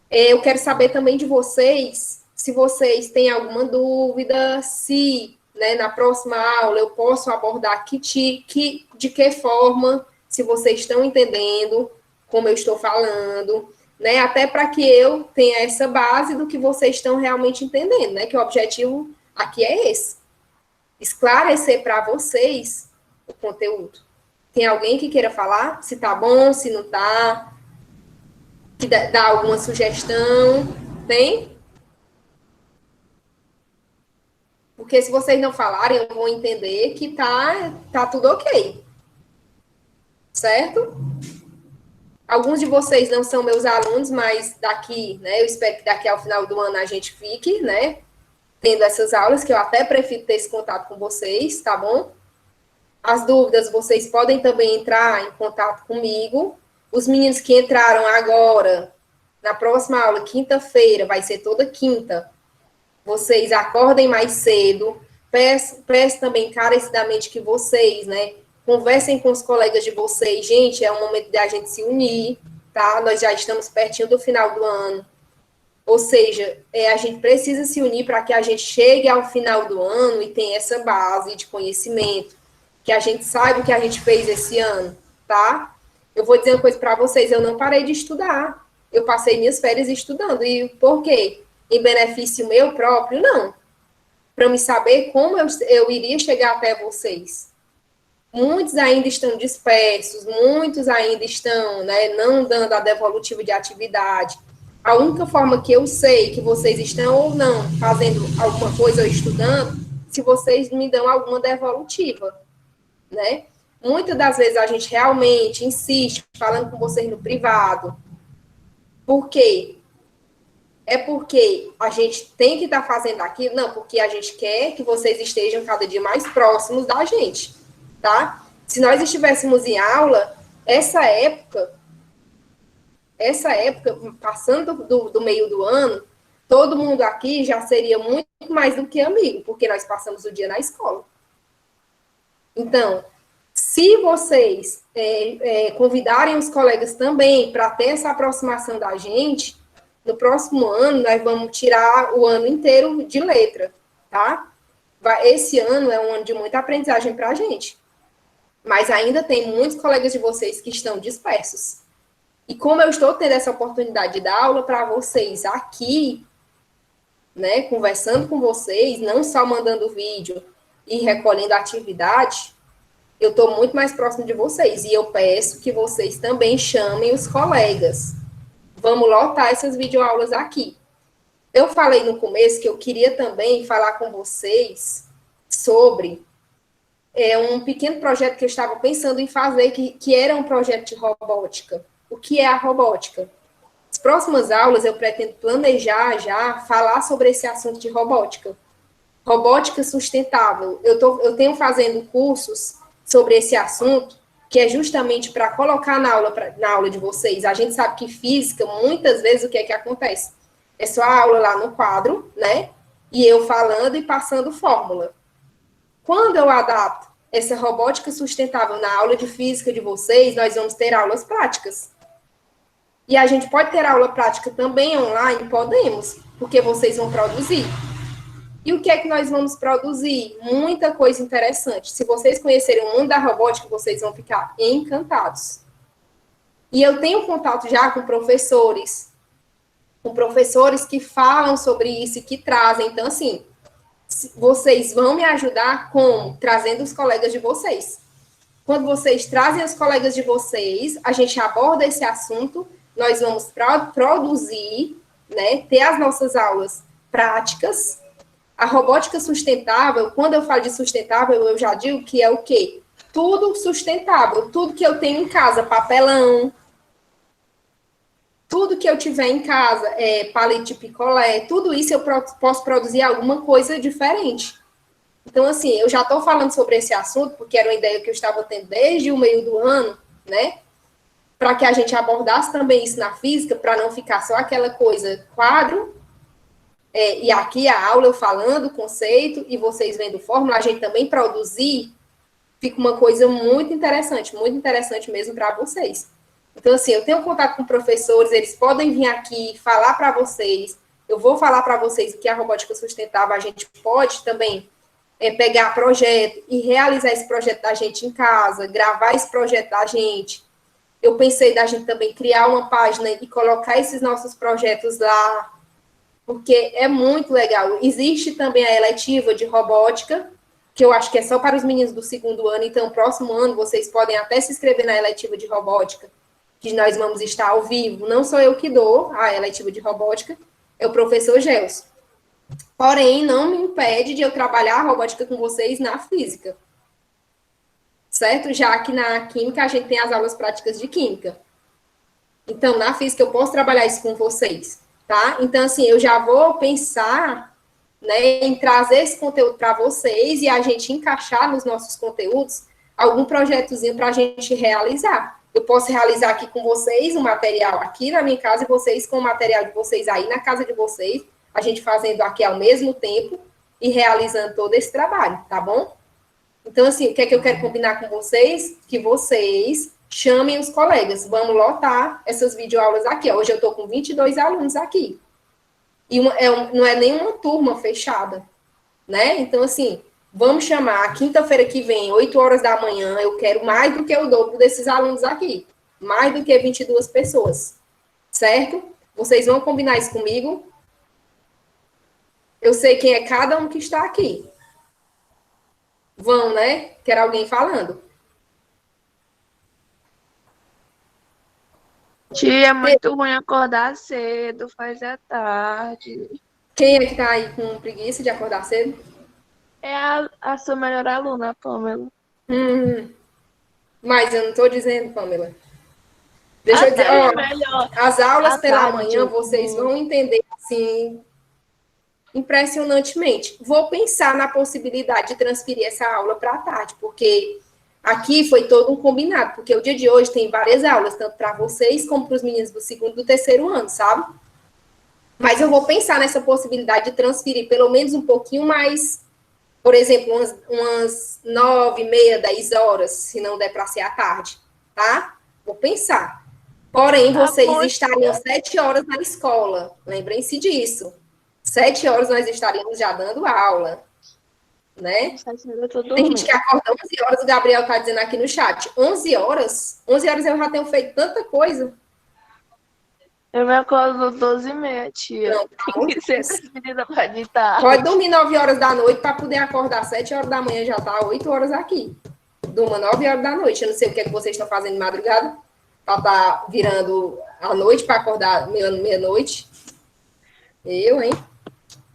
eu quero saber também de vocês, se vocês têm alguma dúvida, se, né, na próxima aula eu posso abordar de que forma, se vocês estão entendendo como eu estou falando, né, até para que eu tenha essa base do que vocês estão realmente entendendo, né, que o objetivo aqui é esse, esclarecer para vocês o conteúdo. Tem alguém que queira falar? Se tá bom, se não tá? Que dá alguma sugestão? Tem? Porque se vocês não falarem, eu vou entender que tá tudo ok. Certo? Alguns de vocês não são meus alunos, mas daqui, né, eu espero que daqui ao final do ano a gente fique, né, tendo essas aulas, que eu até prefiro ter esse contato com vocês, tá bom? As dúvidas, vocês podem também entrar em contato comigo. Os meninos que entraram agora, na próxima aula, quinta-feira, vai ser toda quinta, vocês acordem mais cedo. Peço também encarecidamente que vocês, né, conversem com os colegas de vocês. Gente, é um momento de a gente se unir, tá? Nós já estamos pertinho do final do ano. Ou seja, a gente precisa se unir para que a gente chegue ao final do ano e tenha essa base de conhecimento, que a gente saiba o que a gente fez esse ano, tá? Eu vou dizer uma coisa para vocês, eu não parei de estudar. Eu passei minhas férias estudando. E por quê? Em benefício meu próprio? Não. Para me saber como eu iria chegar até vocês. Muitos ainda estão dispersos, muitos ainda estão, né, não dando a devolutiva de atividade. A única forma que eu sei que vocês estão ou não fazendo alguma coisa ou estudando, se vocês me dão alguma devolutiva, né? Muitas das vezes a gente realmente insiste falando com vocês no privado. Por quê? É porque a gente tem que estar fazendo aquilo? Não, porque a gente quer que vocês estejam cada dia mais próximos da gente. Tá? Se nós estivéssemos em aula, essa época, passando do meio do ano, todo mundo aqui já seria muito mais do que amigo, porque nós passamos o dia na escola. Então, se vocês convidarem os colegas também para ter essa aproximação da gente, no próximo ano nós vamos tirar o ano inteiro de letra, tá? Esse ano é um ano de muita aprendizagem para a gente. Mas ainda tem muitos colegas de vocês que estão dispersos. E como eu estou tendo essa oportunidade de dar aula para vocês aqui, né, conversando com vocês, não só mandando vídeo e recolhendo atividade, eu estou muito mais próximo de vocês. E eu peço que vocês também chamem os colegas. Vamos lotar essas videoaulas aqui. Eu falei no começo que eu queria também falar com vocês sobre um pequeno projeto que eu estava pensando em fazer, que era um projeto de robótica. O que é a robótica? As próximas aulas eu pretendo planejar já falar sobre esse assunto de robótica. Robótica sustentável. Eu tenho fazendo cursos sobre esse assunto, que é justamente para colocar na aula de vocês. A gente sabe que física, muitas vezes, o que é que acontece? É só a aula lá no quadro, né? E eu falando e passando fórmula. Quando eu adapto essa robótica sustentável na aula de física de vocês, nós vamos ter aulas práticas. E a gente pode ter aula prática também online? Podemos, porque vocês vão produzir. E o que é que nós vamos produzir? Muita coisa interessante. Se vocês conhecerem o mundo da robótica, vocês vão ficar encantados. E eu tenho contato já com professores que falam sobre isso e que trazem. Então, assim, vocês vão me ajudar como? Trazendo os colegas de vocês. Quando vocês trazem os colegas de vocês, a gente aborda esse assunto, nós vamos produzir, né, ter as nossas aulas práticas. A robótica sustentável, quando eu falo de sustentável, eu já digo que é o quê? Tudo sustentável, tudo que eu tenho em casa, papelão, tudo que eu tiver em casa, palito de picolé, tudo isso eu posso produzir alguma coisa diferente. Então, assim, eu já estou falando sobre esse assunto, porque era uma ideia que eu estava tendo desde o meio do ano, né? Para que a gente abordasse também isso na física, para não ficar só aquela coisa quadro, e aqui a aula eu falando o conceito, e vocês vendo fórmula, a gente também produzir, fica uma coisa muito interessante mesmo para vocês. Então, assim, eu tenho contato com professores, eles podem vir aqui falar para vocês, eu vou falar para vocês o que é a robótica sustentável, a gente pode também pegar projeto e realizar esse projeto da gente em casa, gravar esse projeto da gente. Eu pensei da gente também criar uma página e colocar esses nossos projetos lá, porque é muito legal. Existe também a eletiva de robótica, que eu acho que é só para os meninos do segundo ano, então, próximo ano, vocês podem até se inscrever na eletiva de robótica, que nós vamos estar ao vivo. Não sou eu que dou a eletiva de robótica, é o professor Gelson. Porém, não me impede de eu trabalhar a robótica com vocês na física. Certo? Já que na química a gente tem as aulas práticas de química. Então, na física eu posso trabalhar isso com vocês, tá? Então, assim, eu já vou pensar, né, em trazer esse conteúdo para vocês e a gente encaixar nos nossos conteúdos algum projetozinho para a gente realizar. Eu posso realizar aqui com vocês um material aqui na minha casa e vocês com o material de vocês aí na casa de vocês, a gente fazendo aqui ao mesmo tempo e realizando todo esse trabalho, tá bom? Então, assim, o que é que eu quero combinar com vocês? Que vocês chamem os colegas. Vamos lotar essas videoaulas aqui. Ó. Hoje eu estou com 22 alunos aqui. E não é nenhuma turma fechada, né? Então, assim, vamos chamar quinta-feira que vem, 8 horas da manhã, eu quero mais do que o dobro desses alunos aqui. Mais do que 22 pessoas. Certo? Vocês vão combinar isso comigo? Eu sei quem é cada um que está aqui. Vão, né? Quero alguém falando. Tia, é muito ruim acordar cedo, faz à tarde. Quem é que tá aí com preguiça de acordar cedo? É a sua melhor aluna, Pamela. Mas eu não tô dizendo, Pamela. Deixa eu dizer, ó, melhor. as aulas À pela tarde, manhã, vocês vão entender, assim, impressionantemente. Vou pensar na possibilidade de transferir essa aula para a tarde, porque aqui foi todo um combinado, porque o dia de hoje tem várias aulas, tanto para vocês como para os meninos do segundo e do terceiro ano, sabe? Mas eu vou pensar nessa possibilidade de transferir pelo menos um pouquinho mais, por exemplo, umas 9h30, 10 horas, se não der para ser à tarde, tá? Vou pensar. Porém, vocês estariam 7 horas na escola, lembrem-se disso. 7 horas nós estaríamos já dando aula, né? Tem gente que acorda 11 horas, o Gabriel está dizendo aqui no chat, 11 horas? 11 horas eu já tenho feito tanta coisa. Eu me acordo 12h30, tia. Não, Tem que ser transferida para de tarde. Pode dormir 9 horas da noite para poder acordar 7 horas da manhã, já está 8 horas aqui. Durma 9 horas da noite. Eu não sei o que é que vocês estão fazendo de madrugada, para estar virando a noite para acordar meia-noite. Eu, hein?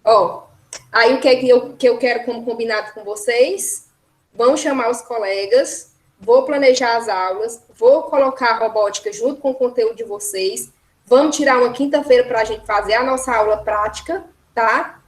Ó, aí o que é que eu quero como combinado com vocês? Vão chamar os colegas, vou planejar as aulas, vou colocar a robótica junto com o conteúdo de vocês, vamos tirar uma quinta-feira para a gente fazer a nossa aula prática, tá?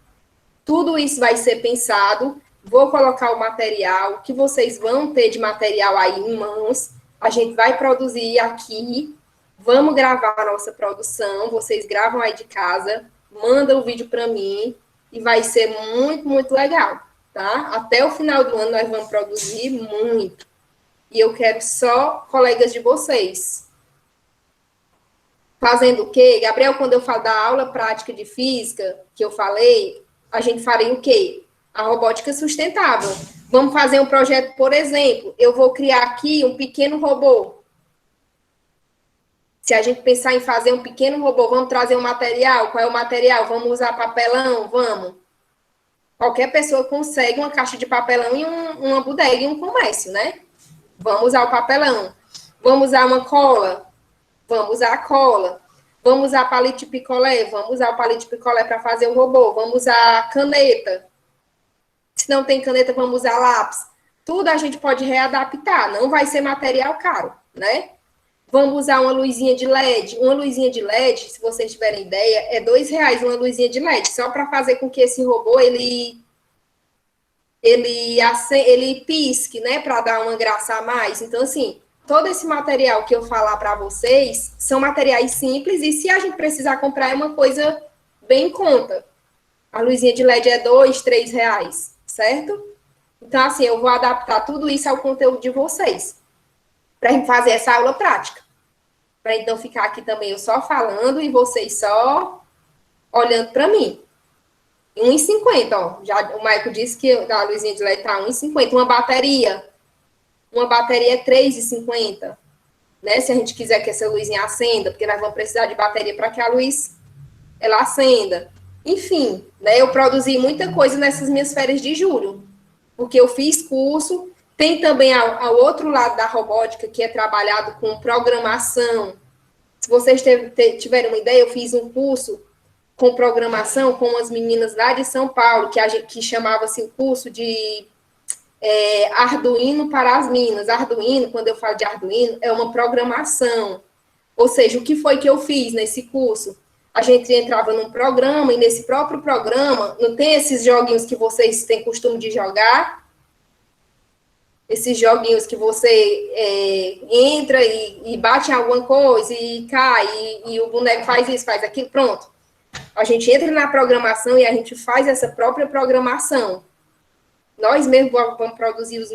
Tudo isso vai ser pensado, vou colocar o material, que vocês vão ter de material aí em mãos, a gente vai produzir aqui, vamos gravar a nossa produção, vocês gravam aí de casa, mandam o vídeo para mim, e vai ser muito, muito legal, tá? Até o final do ano nós vamos produzir muito. E eu quero só colegas de vocês. Fazendo o quê? Gabriel, quando eu falo da aula prática de física, que eu falei, a gente faria o quê? A robótica sustentável. Vamos fazer um projeto, por exemplo, eu vou criar aqui um pequeno robô. Se a gente pensar em fazer um pequeno robô, vamos trazer um material. Qual é o material? Vamos usar papelão? Vamos. Qualquer pessoa consegue uma caixa de papelão e uma bodega e um comércio, né? Vamos usar o papelão. Vamos usar uma cola? Vamos usar a cola. Vamos usar palito de picolé? Vamos usar o palito de picolé para fazer o robô. Vamos usar caneta. Se não tem caneta, vamos usar lápis. Tudo a gente pode readaptar. Não vai ser material caro, né? Vamos usar uma luzinha de LED. Uma luzinha de LED, se vocês tiverem ideia, é R$2 uma luzinha de LED, só para fazer com que esse robô, ele pisque, né, para dar uma graça a mais. Então, assim, todo esse material que eu falar para vocês são materiais simples e se a gente precisar comprar é uma coisa bem em conta. A luzinha de LED é R$2, R$3, certo? Então, assim, eu vou adaptar tudo isso ao conteúdo de vocês, para a gente fazer essa aula prática. Para então ficar aqui também eu só falando e vocês só olhando para mim. 1,50, ó. Já, o Maico disse que a luzinha de LED tá 1,50. Uma bateria é 3,50. Né? Se a gente quiser que essa luzinha acenda, porque nós vamos precisar de bateria para que a luz ela acenda. Enfim, né? Eu produzi muita coisa nessas minhas férias de julho, porque eu fiz curso. Tem também ao outro lado da robótica, que é trabalhado com programação. Se vocês tiverem uma ideia, eu fiz um curso com programação com as meninas lá de São Paulo, que chamava-se o curso de Arduino para as Minas. Arduino, quando eu falo de Arduino, é uma programação. Ou seja, o que foi que eu fiz nesse curso? A gente entrava num programa, e nesse próprio programa, não tem esses joguinhos que vocês têm costume de jogar? Esses joguinhos que você entra e bate em alguma coisa e cai, e o boneco faz isso, faz aquilo, pronto. A gente entra na programação e a gente faz essa própria programação. Nós mesmos vamos produzir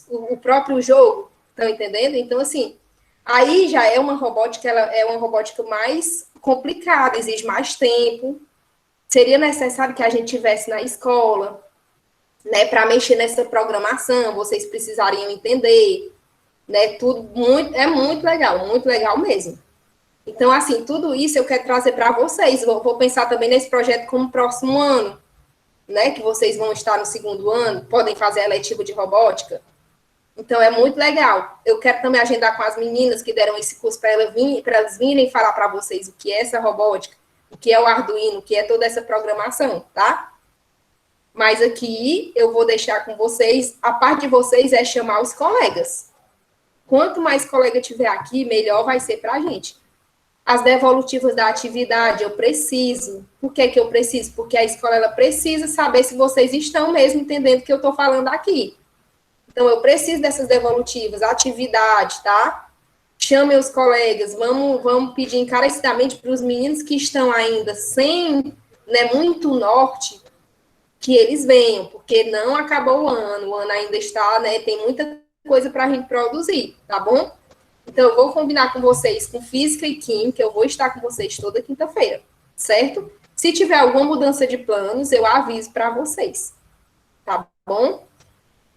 o próprio jogo, estão entendendo? Então, assim, aí já é uma robótica, ela é uma robótica mais complicada, exige mais tempo. Seria necessário que a gente tivesse na escola, né, para mexer nessa programação, vocês precisariam entender, né, tudo muito legal mesmo. Então, assim, tudo isso eu quero trazer para vocês. Vou pensar também nesse projeto como próximo ano, né, que vocês vão estar no 2º ano, podem fazer a eletiva de robótica. Então, é muito legal. Eu quero também agendar com as meninas que deram esse curso para elas virem falar para vocês o que é essa robótica, o que é o Arduino, o que é toda essa programação, tá? Mas aqui eu vou deixar com vocês, a parte de vocês é chamar os colegas. Quanto mais colega tiver aqui, melhor vai ser para a gente. As devolutivas da atividade, eu preciso. Por que que eu preciso? Porque a escola ela precisa saber se vocês estão mesmo entendendo o que eu estou falando aqui. Então, eu preciso dessas devolutivas, atividade, tá? Chame os colegas, vamos pedir encarecidamente para os meninos que estão ainda sem, né, muito norte, que eles venham, porque não acabou o ano ainda está, né, tem muita coisa para a gente produzir, tá bom? Então, eu vou combinar com vocês com física e química, eu vou estar com vocês toda quinta-feira, certo? Se tiver alguma mudança de planos, eu aviso para vocês, tá bom?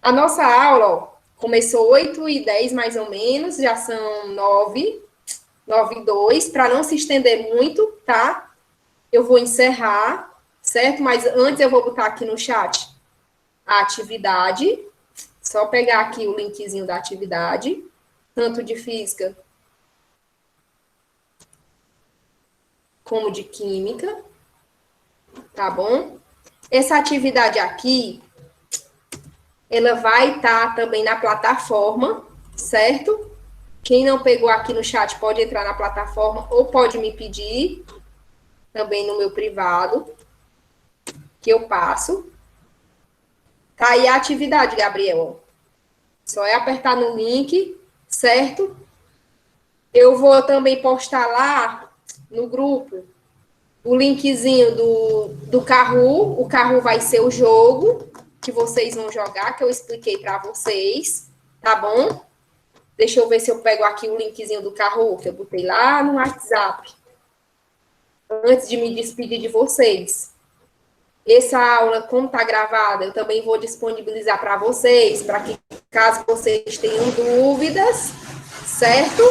A nossa aula, ó, começou 8h10 mais ou menos, já são 9h02, para não se estender muito, tá? Eu vou encerrar, certo? Mas antes eu vou botar aqui no chat a atividade, só pegar aqui o linkzinho da atividade, tanto de física como de química, tá bom? Essa atividade aqui, ela vai estar também na plataforma, certo? Quem não pegou aqui no chat pode entrar na plataforma ou pode me pedir também no meu privado, que eu passo. Tá aí a atividade, Gabriel. Só é apertar no link, certo? Eu vou também postar lá no grupo o linkzinho do Kahoot. O Kahoot vai ser o jogo que vocês vão jogar, que eu expliquei para vocês, tá bom? Deixa eu ver se eu pego aqui o linkzinho do Kahoot, que eu botei lá no WhatsApp. Antes de me despedir de vocês. Essa aula, como está gravada, eu também vou disponibilizar para vocês, para que, caso vocês tenham dúvidas, certo?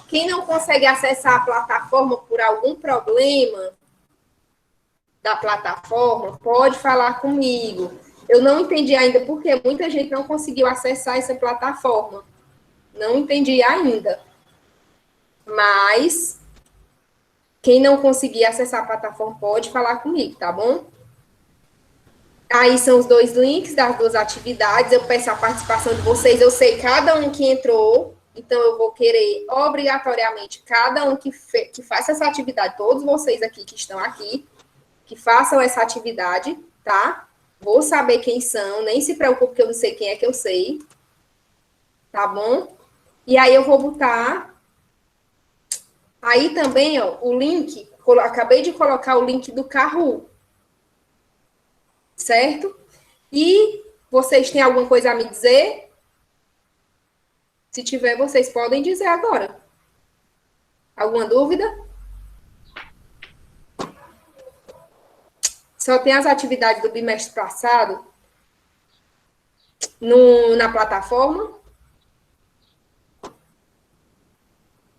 Quem não consegue acessar a plataforma por algum problema da plataforma, pode falar comigo. Eu não entendi ainda porque muita gente não conseguiu acessar essa plataforma. Não entendi ainda. Mas quem não conseguir acessar a plataforma pode falar comigo, tá bom? Aí são os 2 links das 2 atividades. Eu peço a participação de vocês. Eu sei cada um que entrou, então eu vou querer obrigatoriamente cada um que faça essa atividade, todos vocês aqui que estão aqui, que façam essa atividade, tá? Vou saber quem são, nem se preocupe que eu não sei quem é que eu sei, tá bom? E aí eu vou botar aí também, ó, o link, acabei de colocar o link do Kahoot, certo? E vocês têm alguma coisa a me dizer? Se tiver, vocês podem dizer agora. Alguma dúvida? Só tem as atividades do bimestre passado na plataforma.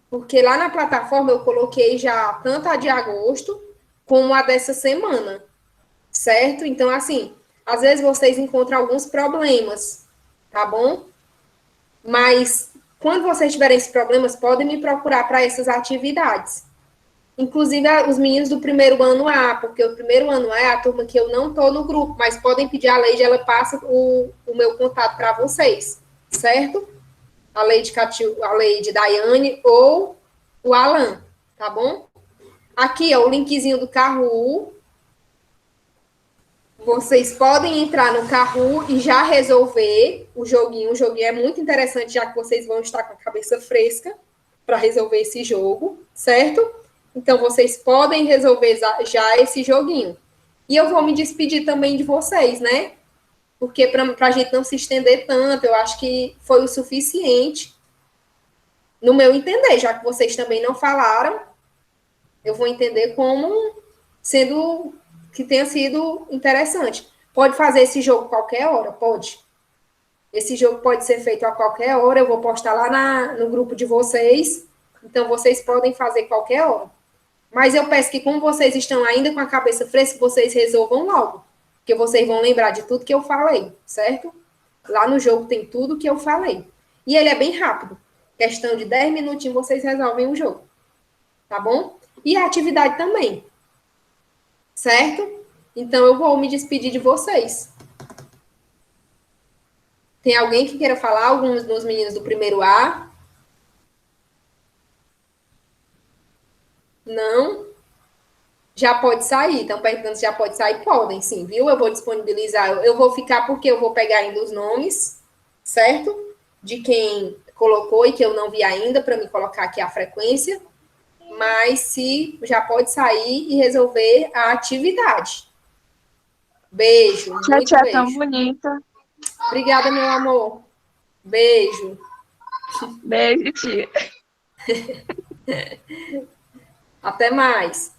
Porque lá na plataforma eu coloquei já tanto a de agosto como a dessa semana, certo? Então, assim, às vezes vocês encontram alguns problemas, tá bom? Mas, quando vocês tiverem esses problemas, podem me procurar para essas atividades, Inclusive os meninos do primeiro ano A, porque o primeiro ano A é a turma que eu não estou no grupo, mas podem pedir a Leide, ela passa o meu contato para vocês, certo? A Leide Daiane ou o Alan, tá bom? Aqui, ó, o linkzinho do Kahoot. Vocês podem entrar no Kahoot e já resolver o joguinho. O joguinho é muito interessante, já que vocês vão estar com a cabeça fresca para resolver esse jogo, certo? Então, vocês podem resolver já esse joguinho. E eu vou me despedir também de vocês, né? Porque para a gente não se estender tanto, eu acho que foi o suficiente, no meu entender, já que vocês também não falaram, eu vou entender como sendo que tenha sido interessante. Pode fazer esse jogo qualquer hora? Pode. Esse jogo pode ser feito a qualquer hora, eu vou postar lá no grupo de vocês, então vocês podem fazer qualquer hora. Mas eu peço que, como vocês estão ainda com a cabeça fresca, vocês resolvam logo, porque vocês vão lembrar de tudo que eu falei, certo? Lá no jogo tem tudo que eu falei. E ele é bem rápido. Questão de 10 minutinhos, vocês resolvem o jogo. Tá bom? E a atividade também. Certo? Então, eu vou me despedir de vocês. Tem alguém que queira falar? Alguns dos meninos do primeiro A? Não? Já pode sair. Estão perguntando se já pode sair? Podem, sim, viu? Eu vou disponibilizar. Eu vou ficar porque eu vou pegar ainda os nomes, certo? De quem colocou e que eu não vi ainda, para me colocar aqui a frequência. Mas se já pode sair e resolver a atividade. Beijo. Muito Tia, beijo. tão bonita. Obrigada, meu amor. Beijo. Beijo, tia. Até mais.